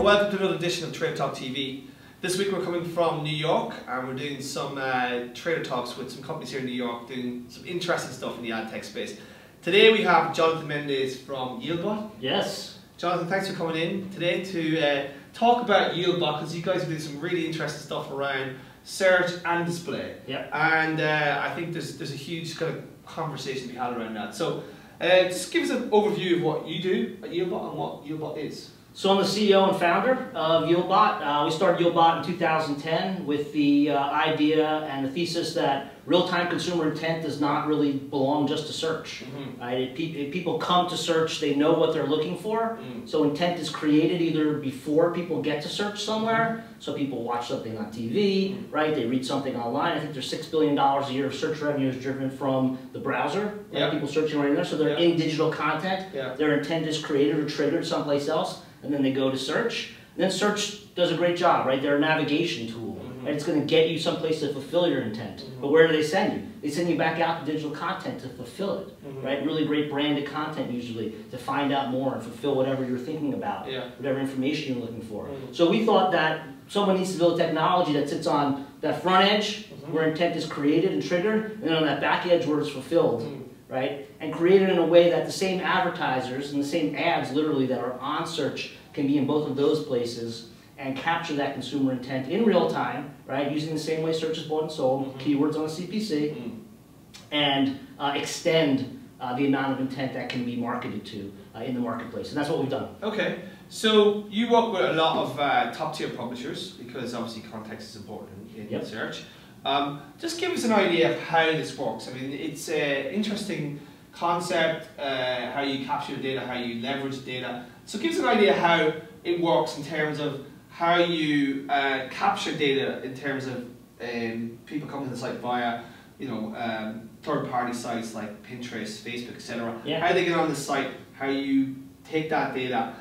and welcome to another edition of Trader Talk TV. This week we're coming from New York and we're doing some trader talks with some companies here in New York doing some interesting stuff in the ad tech space. Today we have Jonathan Mendez from Yieldbot. Yes. Jonathan, thanks for coming in today to talk about Yieldbot, because you guys are doing some really interesting stuff around search and display. Yep. And I think there's a huge kind of conversation to be had around that. So just give us an overview of what you do at Yieldbot and what Yieldbot is. So I'm the CEO and founder of Yieldbot. We started Yieldbot in 2010 with the idea and the thesis that real-time consumer intent does not really belong just to search. Right? If people come to search, they know what they're looking for. So intent is created either before people get to search somewhere. So people watch something on TV, right? They read something online. I think there's $6 billion a year of search revenue is driven from the browser. Right? People searching right in there. So they're in digital content. Their intent is created or triggered someplace else. And then they go to search. And then search does a great job, right? They're a navigation tool. Right? It's going to get you someplace to fulfill your intent. But where do they send you? They send you back out to digital content to fulfill it, right? Really great branded content usually to find out more and fulfill whatever you're thinking about, whatever information you're looking for. So we thought that someone needs to build technology that sits on that front edge where intent is created and triggered, and then on that back edge where it's fulfilled. Right? And create it in a way that the same advertisers and the same ads literally that are on search can be in both of those places and capture that consumer intent in real time, right? Using the same way search is bought and sold, keywords on a CPC, and extend the amount of intent that can be marketed to in the marketplace. And that's what we've done. Okay. So you work with a lot of top tier publishers because obviously context is important in search. Just give us an idea of how this works. I mean, it's an interesting concept, how you capture data, how you leverage data. So give us an idea how it works in terms of how you capture data in terms of people coming to the site via, third-party sites like Pinterest, Facebook, etc. How they get on the site, how you take that data,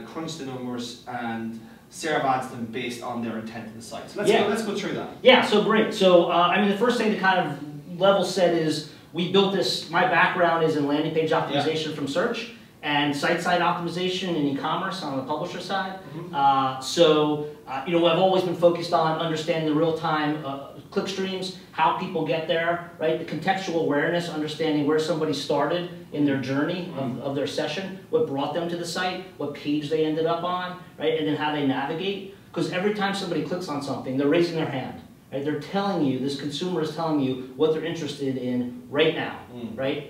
crunch the numbers, and serve ads to them based on their intent in the site. So let's go through that. Yeah, so great. So I mean, the first thing to kind of level set is we built this. My background is in landing page optimization from search and site-side optimization and e-commerce on the publisher side. I've always been focused on understanding the real-time click streams, how people get there, right? The contextual awareness, understanding where somebody started in their journey of their session, what brought them to the site, what page they ended up on, right? And then how they navigate. Because every time somebody clicks on something, they're raising their hand, right? They're telling you, this consumer is telling you what they're interested in right now, right?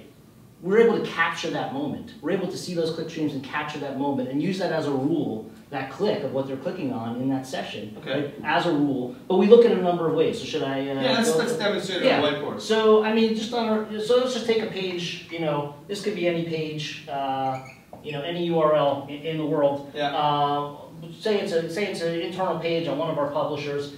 We're able to capture that moment. We're able to see those click streams and capture that moment and use that as a rule, that click of what they're clicking on in that session, right, as a rule. But we look at it a number of ways. So should I? Let's demonstrate it on the whiteboard. So I mean, so let's just take a page. This could be any page. Any URL in the world. Say it's an internal page on one of our publishers.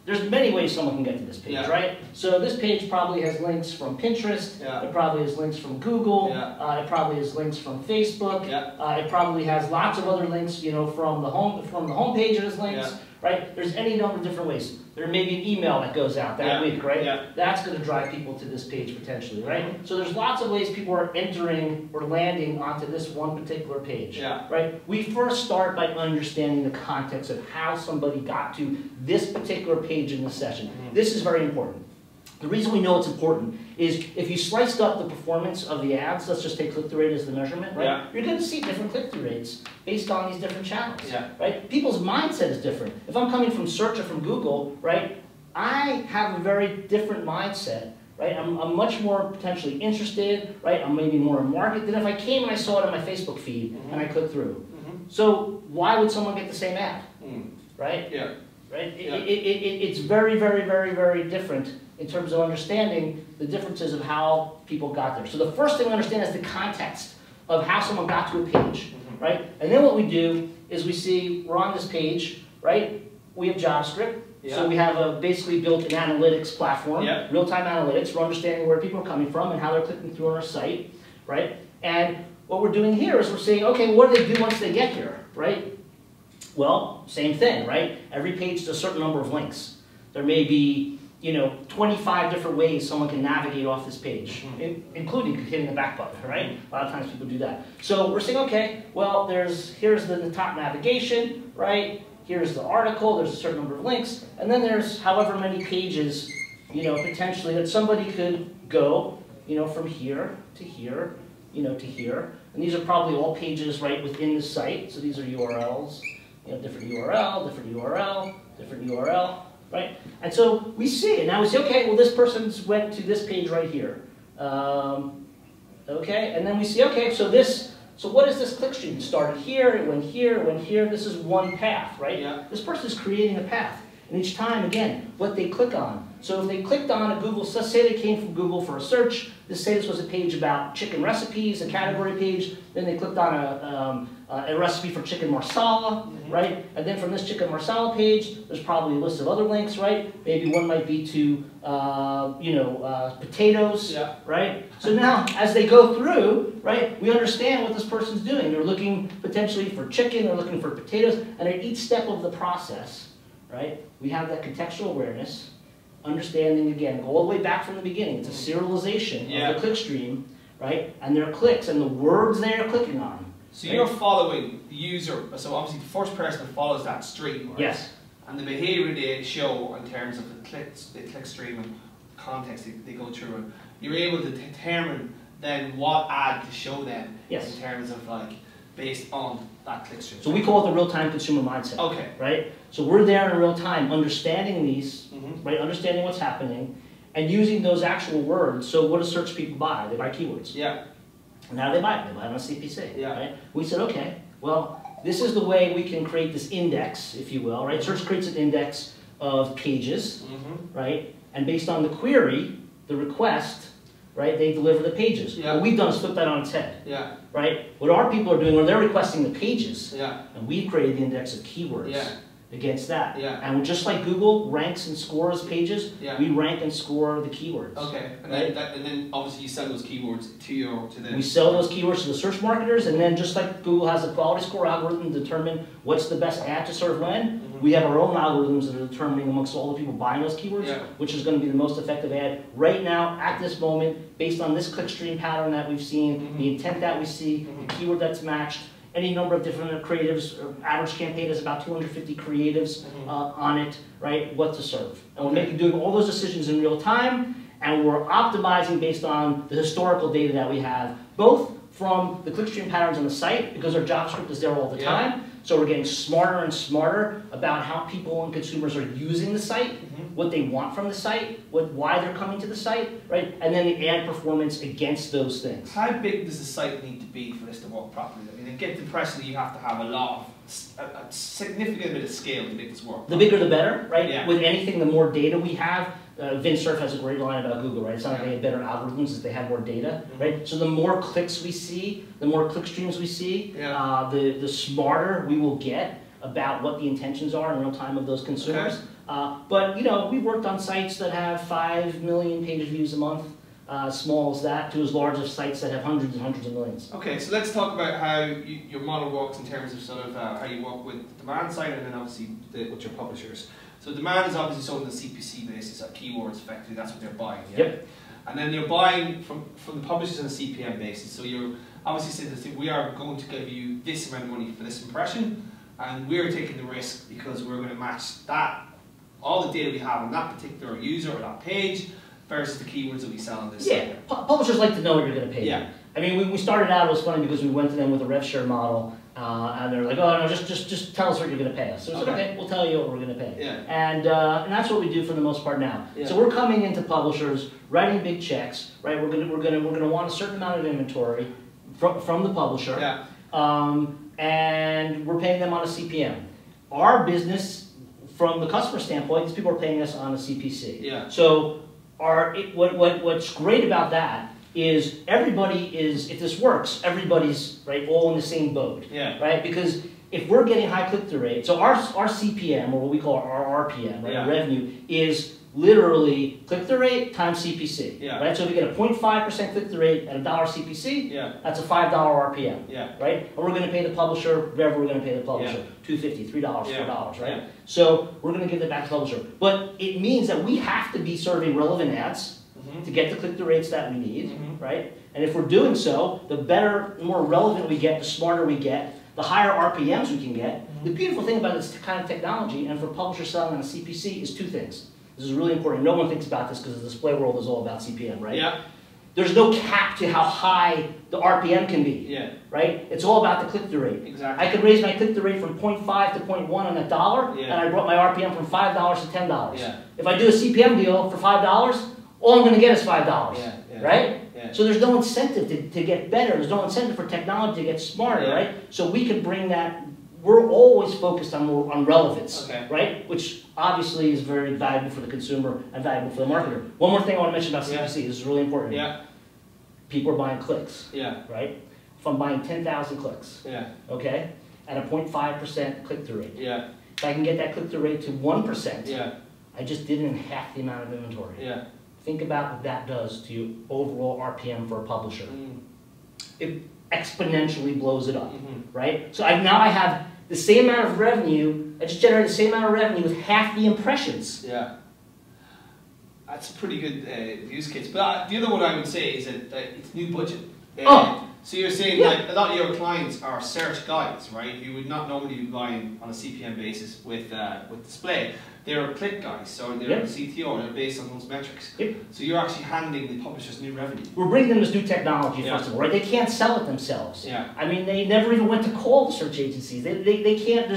There's many ways someone can get to this page, right? So this page probably has links from Pinterest. It probably has links from Google. It probably has links from Facebook. It probably has lots of other links, from the home page. It has links, right? There's any number of different ways. There may be an email that goes out that week, right? That's going to drive people to this page potentially, right? So there's lots of ways people are entering or landing onto this one particular page, right? We first start by understanding the context of how somebody got to this particular page in the session. This is very important. The reason we know it's important is if you sliced up the performance of the ads, let's just take click-through rate as the measurement, right? You're going to see different click-through rates based on these different channels, right? People's mindset is different. If I'm coming from search or from Google, right, I have a very different mindset, right? I'm much more potentially interested, right? I'm maybe more in market than if I came and I saw it on my Facebook feed and I clicked through. So why would someone get the same ad, right? Right? It's very, very, very, very different in terms of understanding the differences of how people got there. So the first thing we understand is the context of how someone got to a page, right? And then what we do is we see we're on this page, right? We have JavaScript. So we have basically built an analytics platform, real-time analytics. We're understanding where people are coming from and how they're clicking through on our site, right? And what we're doing here is we're saying, okay, what do they do once they get here, right? Well, same thing, right? Every page has a certain number of links. There may be 25 different ways someone can navigate off this page, including hitting the back button, right? A lot of times people do that. So we're saying, okay, well, here's the top navigation, right? Here's the article, there's a certain number of links, and then there's however many pages, potentially that somebody could go, from here to here, to here. And these are probably all pages right within the site. So these are URLs, different URL, different URL, different URL. Right? And so we see, and now we say, okay, well, this person's went to this page right here. Okay, and then we see, okay, so what is this clickstream? It started here, it went here, it went here. This is one path, right? Yeah. This person is creating a path. And each time, again, what they click on. So if they clicked on a Google, let's say they came from Google for a search, let's say this was a page about chicken recipes, a category page, then they clicked on a recipe for chicken marsala, right? And then from this chicken marsala page, there's probably a list of other links, right? Maybe one might be to, potatoes, right? So now, as they go through, right, we understand what this person's doing. They're looking potentially for chicken, they're looking for potatoes, and at each step of the process, right, we have that contextual awareness, understanding, again, go all the way back from the beginning. It's a serialization of the clickstream, right? And their clicks and the words they're clicking on. So you're following the user, so obviously the first person that follows that stream, right? Yes. And the behavior they show in terms of the click stream and context they go through, and you're able to determine then what ad to show them in terms of based on that click stream. So we call it the real-time consumer mindset. Okay. Right? So we're there in real time, understanding these, right? Understanding what's happening, and using those actual words. So what do search people buy? They buy keywords. Yeah. And how do they buy it? They buy it on CPC. Yeah. Right? We said, okay, well, this is the way we can create this index, if you will, right? Search creates an index of pages, right? And based on the query, the request, right, they deliver the pages. Yeah. What we've done is flip that on its head. Yeah. Right? What our people are doing, when they're requesting the pages, yeah. and we've created the index of keywords against that. Yeah. And just like Google ranks and scores pages, we rank and score the keywords. Okay. And, right? then obviously you sell those keywords to the... We sell those keywords to the search marketers, and then just like Google has a quality score algorithm to determine what's the best ad to serve when, we have our own algorithms that are determining amongst all the people buying those keywords, which is going to be the most effective ad right now, at this moment, based on this clickstream pattern that we've seen, the intent that we see, the keyword that's matched, any number of different creatives. Average campaign is about 250 creatives on it, right? What to serve. And we're doing all those decisions in real time, and we're optimizing based on the historical data that we have, both from the clickstream patterns on the site, because our JavaScript is there all the time. So we're getting smarter and smarter about how people and consumers are using the site, what they want from the site, why they're coming to the site, right? And then the ad performance against those things. How big does the site need to be for this to work properly? I mean, it gets the impression that you have to have a significant bit of scale to make this work. The bigger the better, right? Yeah. With anything, the more data we have. Vince Cerf has a great line about Google, right? It's not like they have better algorithms if they have more data, right? So the more clicks we see, the more click streams we see, the smarter we will get about what the intentions are in real time of those consumers. But we've worked on sites that have 5 million page views a month, small as that, to as large as sites that have hundreds and hundreds of millions. Okay, so let's talk about how your model works in terms of sort of how you work with the demand side and then obviously with your publishers. So demand is obviously sold on the CPC basis, like keywords effectively, that's what they're buying. Yeah? Yep. And then you're buying from the publishers on a CPM basis. So you're obviously saying that we are going to give you this amount of money for this impression, and we're taking the risk because we're going to match that, all the data we have on that particular user or that page versus the keywords that we sell on this site. Publishers like to know what you're going to pay. Yeah. I mean, we started out, it was funny because we went to them with a rev share model, and they're like, oh no, just tell us what you're going to pay us. So we said, okay, we'll tell you what we're going to pay. Yeah. And that's what we do for the most part now. Yeah. So we're coming into publishers, writing big checks, right? We're gonna want a certain amount of inventory from the publisher, and we're paying them on a CPM. Our business, from the customer standpoint, these people are paying us on a CPC. Yeah. So what's great about that is everybody is, if this works, everybody's all in the same boat, right? Because if we're getting high click-through rate, so our CPM, or what we call our RPM, right, revenue, is literally click-through rate times CPC, yeah. right? So if you get a 0.5% click-through rate at $1 CPC, yeah. that's a $5 RPM, yeah. right? And we're going to pay the publisher whatever we're going to pay the publisher, yeah. $2.50, $3, yeah. $4, right? Yeah. So we're going to give it back to the publisher. But it means that we have to be serving relevant ads to get the click-through rates that we need, right? And if we're doing so, the better, the more relevant we get, the smarter we get, the higher RPMs we can get. The beautiful thing about this kind of technology, and for publishers selling on a CPC, is two things. This is really important. No one thinks about this because the display world is all about CPM, right? Yeah. There's no cap to how high the RPM can be, right? It's all about the click-through rate. Exactly. I could raise my click-through rate from 0.5 to 0.1 on a dollar, and I brought my RPM from $5 to $10. Yeah. If I do a CPM deal for $5, all I'm going to get is $5, right? Yeah. So there's no incentive to get better. There's no incentive for technology to get smarter, right? So we can bring that. We're always focused on relevance, right? Which obviously is very valuable for the consumer and valuable for the marketer. One more thing I want to mention about CPC. This is really important. Yeah. People are buying clicks, right? If I'm buying 10,000 clicks, okay, at a 0.5% click-through rate, if I can get that click-through rate to 1%, I just did it in half the amount of inventory. Think about what that does to your overall RPM for a publisher. It exponentially blows it up, right? So now I have the same amount of revenue, I just generated the same amount of revenue with half the impressions. Yeah. That's a pretty good use case. But the other one I would say is that it's new budget. So you're saying like a lot of your clients are search guys, right? You would not normally be buying on a CPM basis with display. They're click guys, so they're CTO, they're based on those metrics. So you're actually handing the publishers new revenue. We're bringing them this new technology, first of all, right? They can't sell it themselves. I mean, they never even went to call the search agencies. They can't,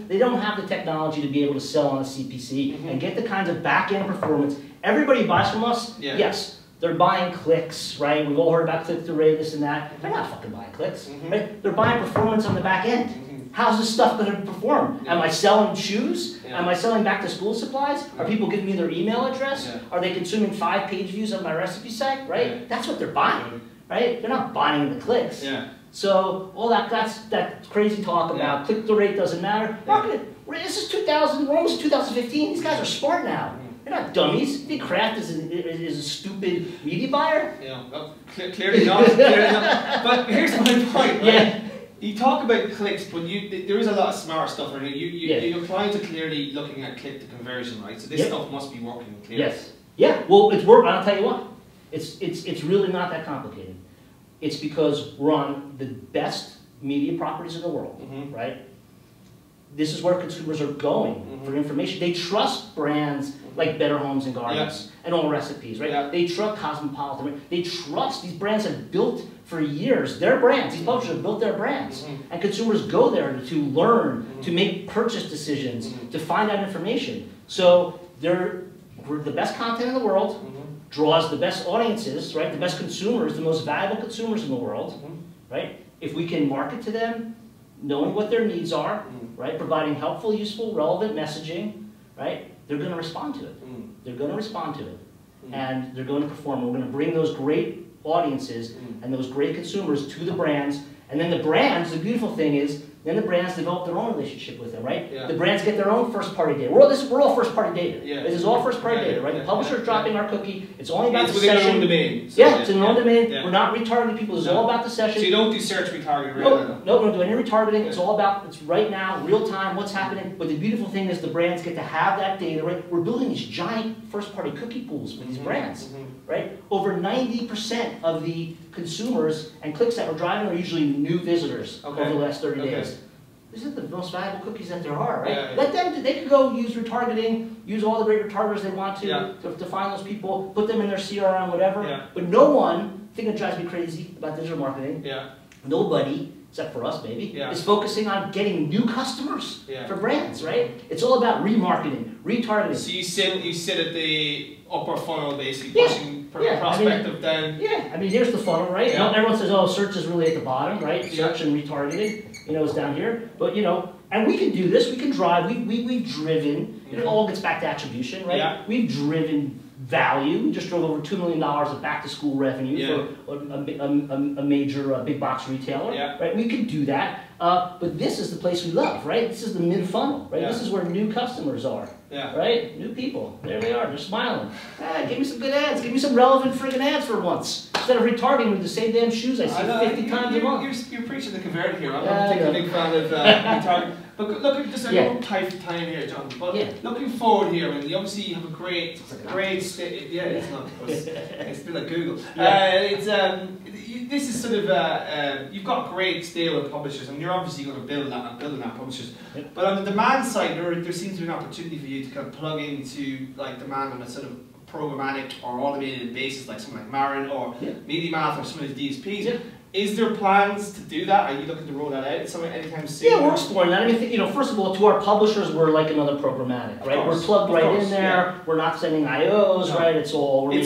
they don't have the technology to be able to sell on a CPC and get the kinds of back-end performance. Everybody buys from us, yes. They're buying clicks, right? We've all heard about click-through rate, this and that. They're not fucking buying clicks, right? They're buying performance on the back end. How's this stuff going to perform? Am I selling shoes? Am I selling back-to-school supplies? Are people giving me their email address? Are they consuming 5 page views on my recipe site, right? That's what they're buying, right? They're not buying the clicks. So all that's crazy talk about click-through rate doesn't matter. This is 2000, we're almost 2015. These guys are smart now. They're not dummies. Big Kraft is a stupid media buyer. Well, clearly not. Clearly not. But here's my point. Right? You talk about clicks, but there is a lot of smart stuff in it. Your clients are clearly looking at click to conversion, right? So this stuff must be working clearly. Yes. Yeah. Well, it's working. I'll tell you what. It's really not that complicated. It's because we're on the best media properties in the world, right? This is where consumers are going for information. They trust brands like Better Homes and Gardens and All Recipes, right? They trust Cosmopolitan. They trust, these brands have built for years their brands. These publishers have built their brands. And consumers go there to learn, to make purchase decisions, to find out information. So they're the best content in the world, draws the best audiences, right? The best consumers, the most valuable consumers in the world, right? If we can market to them, knowing what their needs are, right? Providing helpful, useful, relevant messaging, right? They're going to respond to it. They're going to respond to it. And they're going to perform. We're going to bring those great audiences and those great consumers to the brands. And then the brands, the beautiful thing is, then the brands develop their own relationship with them, right? The brands get their own first-party data. We're all first-party data. This is all first-party data, right? The publisher's dropping our cookie. It's only about the session. It's within their own domain. So it's in their own domain. We're not retargeting people. It's all about the session. So you don't do search retargeting right now? No, we don't do any retargeting. It's all about, it's right now, real-time, what's happening. But the beautiful thing is the brands get to have that data, right? We're building these giant first-party cookie pools for these brands, right? Over 90% of the consumers and clicks that we're driving are usually new visitors over the last 30 days. These are the most valuable cookies that there are, right? Let them, they can go use retargeting, use all the great retargeters they want to find those people, put them in their CRM, whatever. But no one, the thing that drives me crazy about digital marketing, nobody, except for us maybe, is focusing on getting new customers for brands, right? It's all about remarketing, retargeting. So you sit at the upper funnel basically, pushing prospective down. I mean, here's the funnel, right? Everyone says, oh, search is really at the bottom, right? Search and retargeting, is down here. But, and we can do this, we can drive, we've driven, it all gets back to attribution, right? We've driven value. We just drove over $2 million of back-to-school revenue for a major big box retailer, right? We could do that, but this is the place we love, right? This is the mid-funnel, right? This is where new customers are. Yeah. Right? New people. There they are. They're smiling. Give me some good ads. Give me some relevant friggin' ads for once. Instead of retargeting with the same damn shoes I see 50 times a month. You're preaching the converted here. I'm not a big fan of retargeting. But look, just a little tight time here, John. But looking forward here, I mean, you obviously have a great state. Yeah, it's not. It's a bit like Google. This is sort of you've got a great stable of publishers, and you're obviously going to building that publishers. Yep. But on the demand side, there seems to be an opportunity for you to kind of plug into like demand on a sort of programmatic or automated basis, like something like Marin or MediaMath or some of these DSPs. Yep. Is there plans to do that? Are you looking to roll that out anytime soon? Yeah, we're exploring that. I mean, first of all, to our publishers, we're like another programmatic, right? We're plugged right in there. Yeah. We're not sending IOs, right? It's all automated.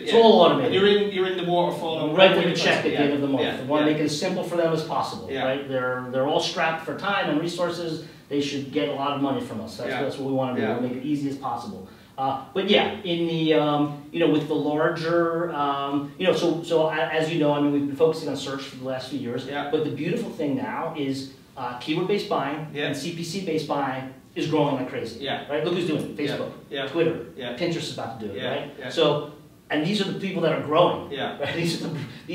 It's all automated. You're in the waterfall. We write them a check at the end of the month. We want to make it as simple for them as possible, right? They're all strapped for time and resources. They should get a lot of money from us. That's what we want to do. We'll make it easy as possible. But yeah, in the with the larger, so as you know, I mean, we've been focusing on search for the last few years. Yeah. But the beautiful thing now is keyword-based buying and CPC-based buying is growing like crazy. Yeah. Right. Look who's doing it: Facebook, Twitter, Pinterest is about to do it. Right. Yeah. So, and these are the people that are growing. Yeah. Right. These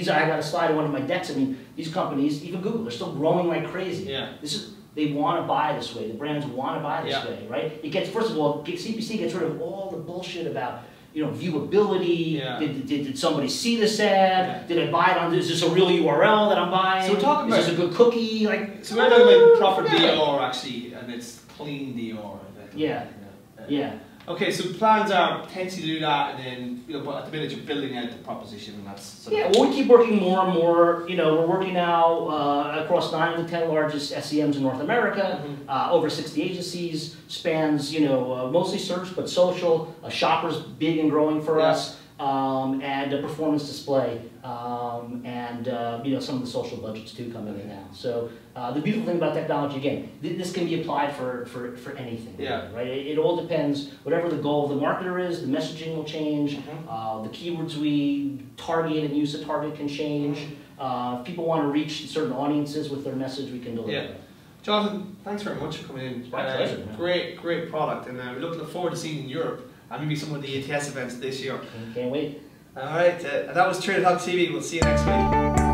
are I got a slide on one of my decks. I mean, these companies, even Google, they're still growing like crazy. Yeah. They want to buy this way. The brands want to buy this way, right? It gets, first of all, CPC gets rid of all the bullshit about, viewability. Yeah. Did somebody see this ad? Did I buy it on? Is this a real URL that I'm buying? So we're talking about, is this a good cookie? So we're talking about proper DR actually, and it's clean DR. Yeah. Okay, so plans are potentially to do that, and then but at the minute you're building out the proposition, and that's we keep working more and more. We're working now across 9 of the 10 largest SEMs in North America, over 60 agencies, spans mostly search but social. Shoppers big and growing for us, and performance display, and some of the social budgets too coming in now. So the beautiful thing about technology, again, this can be applied for anything. Yeah. Right. It all depends. Whatever the goal of the marketer is, the messaging will change. The keywords we target and use to target can change. If people want to reach certain audiences with their message, we can deliver. Yeah. Jonathan, thanks very much for coming in. It's my pleasure. Great product, and we look forward to seeing you in Europe. And maybe some of the ATS events this year. Can't wait. All right, and that was Trader Talk TV. We'll see you next week.